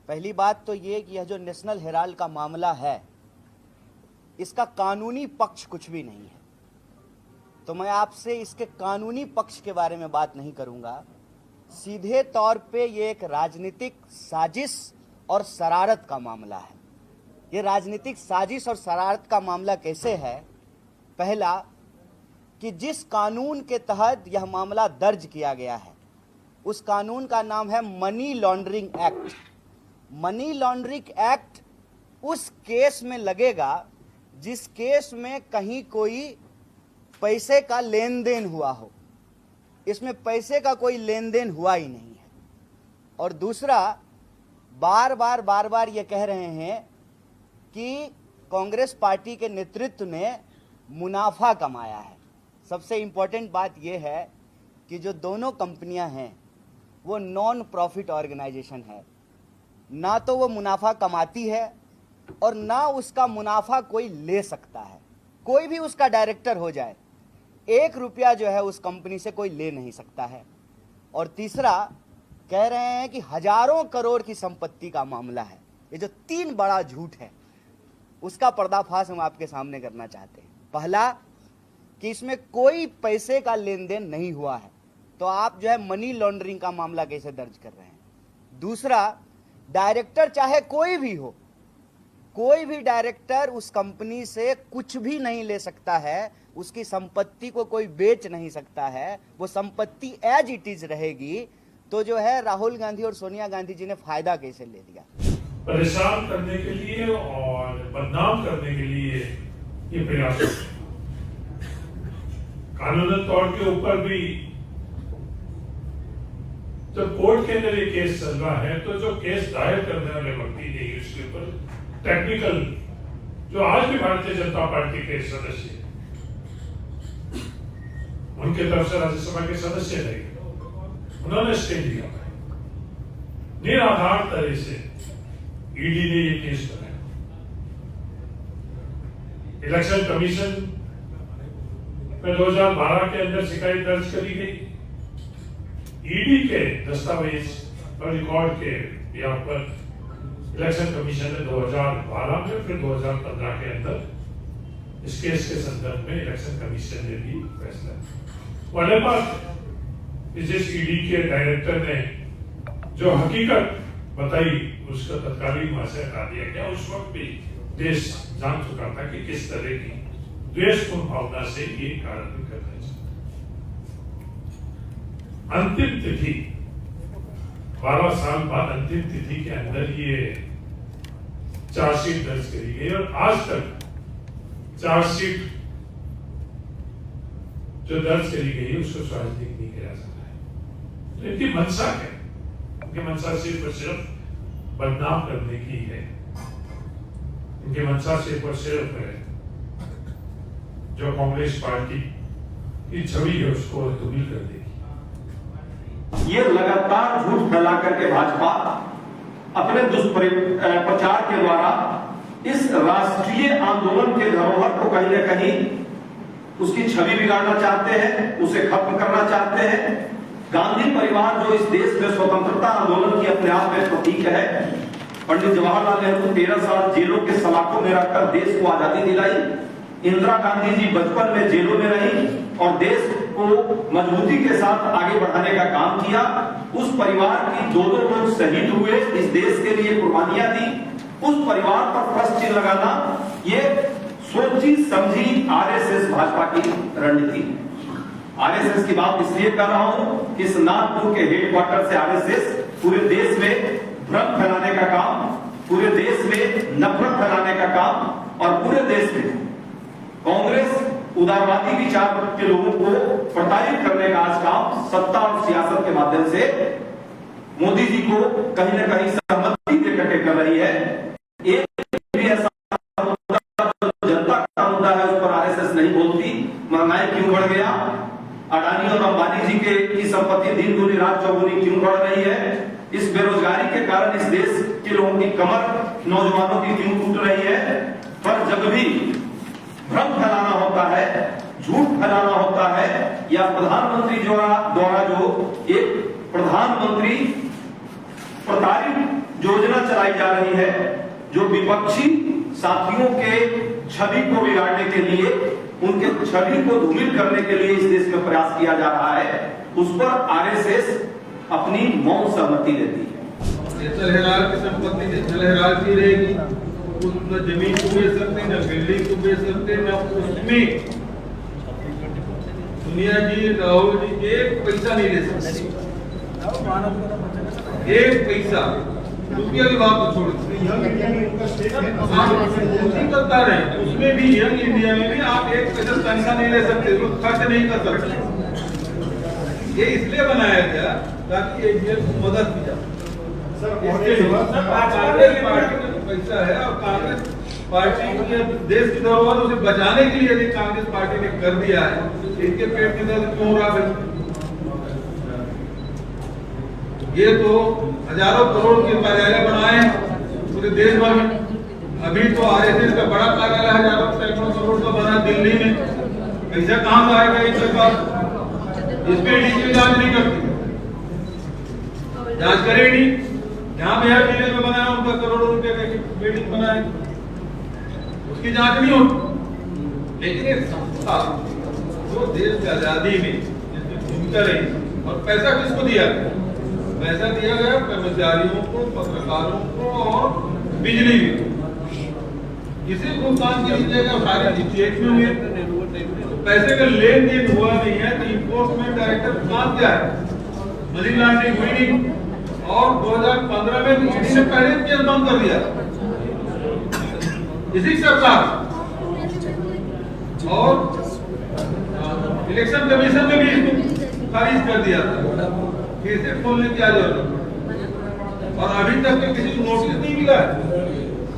पहली बात तो ये कि यह जो नेशनल हेराल्ड का मामला है, इसका कानूनी पक्ष कुछ भी नहीं है, तो मैं आपसे इसके कानूनी पक्ष के बारे में बात नहीं करूंगा। सीधे तौर पे ये एक राजनीतिक साजिश और शरारत का मामला है। ये राजनीतिक साजिश और शरारत का मामला कैसे है? पहला, कि जिस कानून के तहत यह मामला दर्ज किया गया है, उस कानून का नाम है money laundering act. Money laundering act उस केस में लगेगा जिस केस में कहीं कोई पैसे का लेन देन हुआ हो। इसमें पैसे का कोई लेन देन हुआ ही नहीं है। और दूसरा, बार बार ये कह रहे हैं कि कांग्रेस पार्टी के नेतृत्व ने मुनाफा कमाया है। सबसे इंपॉर्टेंट बात यह है कि जो दोनों कंपनियां हैं वो नॉन प्रॉफिट ऑर्गेनाइजेशन है। ना तो वो मुनाफा कमाती है और ना उसका मुनाफा कोई ले सकता है। कोई भी उसका डायरेक्टर हो जाए, 1 रुपया जो है उस कंपनी से कोई ले नहीं सकता है। और तीसरा, कह रहे हैं कि हजारों करोड़ की संपत्ति का मामला है। ये जो 3 बड़ा झूठ है, उसका पर्दाफाश हम आपके सामने करना चाहते हैं। पहला, कि इसमें कोई पैसे का लेन देन नहीं हुआ है, तो आप जो है मनी लॉन्ड्रिंग का मामला कैसे दर्ज कर रहे हैं? दूसरा, डायरेक्टर चाहे कोई भी हो, कोई भी डायरेक्टर उस कंपनी से कुछ भी नहीं ले सकता है, उसकी संपत्ति को कोई बेच नहीं सकता है, वो संपत्ति एज इट इज रहेगी। तो जो है राहुल गांधी और सोनिया गांधी जी ने फायदा कैसे ले लिया? परेशान करने के लिए और बदनाम करने के लिए ये प्रयास है। कानूनी तौर के ऊपर भी जब कोर्ट के अंदर ये केस चल रहा है, तो जो केस दायर करने वाले व्यक्ति ने उसके ऊपर टेक्निकल, जो आज भी भारतीय जनता पार्टी के सदस्य हैं, उनके तरफ से राज्यसभा के सदस्य नहीं, उन्होंने स्टे लिया। निराधार तरह से ईडी ने ये केस बनाया। इलेक्शन कमीशन में 2012 के अंदर शिकायत दर्ज करी गई। ईडी के दस्तावेज और रिकॉर्ड के यहाँ पर इलेक्शन कमीशन ने 2012 में, फिर 2015 के अंदर इस केस के संदर्भ में इलेक्शन कमीशन ने भी फैसला किया। वाले बात, जिस ईडी के डायरेक्टर ने जो हकीकत बताई, उसका तत्कालीन वहां से हटा दिया गया। उस वक्त भी देश जान चुका था कि किस तरह की द्वेषपूर्ण भावना से ये कार्य कर रहे हैं। अंतिम तिथि 12 साल बाद अंतिम तिथि के अंदर ये चार्जशीट दर्ज करी गई और आज तक चार्जशीट जो दर्ज करी गई है उसको सार्वजनिक नहीं किया जा सकता है। तो इनकी मंशा है, इनकी मंशा सिर्फ और सिर्फ बदनाम करने की है। इनकी मंशा सिर्फ और सिर्फ है जो कांग्रेस पार्टी की छवि है उसको धूमिल कर देगी। ये लगातार झूठ फैला करके भाजपा अपने दुष्प्रचार के द्वारा इस राष्ट्रीय आंदोलन के धरोहर को कहीं न कहीं उसकी छवि बिगाड़ना चाहते हैं, उसे खत्म करना चाहते हैं। गांधी परिवार जो इस देश में स्वतंत्रता आंदोलन की अपने आप में प्रतीक है, पंडित जवाहरलाल नेहरू 13 साल जेलों के सलाखों में रखकर देश को आजादी दिलाई। इंदिरा गांधी जी बचपन में जेलों में रही और देश को मजबूती के साथ आगे बढ़ाने का काम किया। उस परिवार की 2 लोग शहीद हुए, इस देश के लिए कुर्बानियां दी। उस परिवार पर प्रश्न चिन्ह लगाना ये सोची समझी आरएसएस भाजपा की रणनीति। आरएसएस की बात इसलिए कर रहा हूं कि इस नागपुर के हेडक्वार्टर से आरएसएस पूरे देश में भ्रम फैलाने का काम, पूरे देश में नफरत फैलाने का काम और पूरे देश में कांग्रेस उदारवादी विचार के लोगों को प्रताड़ित करने का आज काम सत्ता और सियासत के माध्यम से मोदी जी को कहीं न कहीं सहमति देकर के कर रही है। एक भी ऐसा मुद्दा जो जनता का मुद्दा है उस पर आरएसएस नहीं बोलती। महंगाई क्यों बढ़ गया, अडानी और अंबानी जी की संपत्ति दिन दूनी रात चौगुनी क्यों बढ़ रही है, इस बेरोजगारी के कारण इस देश के लोगों की कमर, नौजवानों की क्यों टूट रही है। पर जब भी भ्रम फैलाना होता है, झूठ फैलाना होता है, या प्रधानमंत्री द्वारा जो एक प्रधानमंत्री प्रताड़ित योजना चलाई जा रही है जो विपक्षी साथियों के छवि को बिगाड़ने के लिए, उनके छवि को धूमिल करने के लिए इस देश में प्रयास किया जा रहा है, उस पर आरएसएस अपनी मौन सहमति देती है। नेशनल हेराल्ड की संपत्ति नेशनल हेराल्ड की रहेगी, न जमीन को बेच सकते, न बिल्डिंग को बेच सकते, न उसमें सोनिया जी, राहुल जी एक पैसा नहीं ले सकते, एक पैसा रुपया की बात तो छोड़ करता रहे, उसमें भी यंग इंडिया में भी आप एक पैसा पैसा नहीं ले सकते, खर्च नहीं कर सकते। ये इसलिए बनाया गया ताकि एजीएल को मदद की जाए। कांग्रेस पार्टी में पैसा है और कांग्रेस पार्टी के देश की धरोहर उसे बचाने के लिए यदि कांग्रेस पार्टी ने कर दिया है, इनके पेट में दर्द क्यों हो रहा है? ये तो हजारों करोड़ के कार्यालय बनाए पूरे देश भर में। अभी तो आरएसएस का बड़ा कार्यालय हजारों सैकड़ों करोड़ का बना दिल्ली में, पैसा कहां से आएगा इस सरकार? इसमें ईडी की जांच नहीं करती, जांच करे नहीं। जहां बिहार जिले में बनाया उनका करोड़ों रुपए का बिल्डिंग बनाए, उसकी जांच नहीं होती। लेकिन एक संस्था जो देश की आजादी में जिसकी भूमिका रही, और पैसा किसको दिया गया? पैसा दिया गया कर्मचारियों को, पत्रकारों को और बिजली भी। किसी भुगतान के लिए जाएगा सारे जीपीएच में हुए, तो पैसे का लेन देन हुआ नहीं है तो इन्फोर्समेंट डायरेक्टर काम क्या है? मनी लॉन्ड्रिंग हुई नहीं। और 2015 में ईडी ने पहले केस बंद कर दिया इसी सरकार, और इलेक्शन कमीशन में भी इसको खारिज कर दिया था। फिर से खोलने की जरूरत, और अभी तक किसी को नोटिस नहीं मिला है।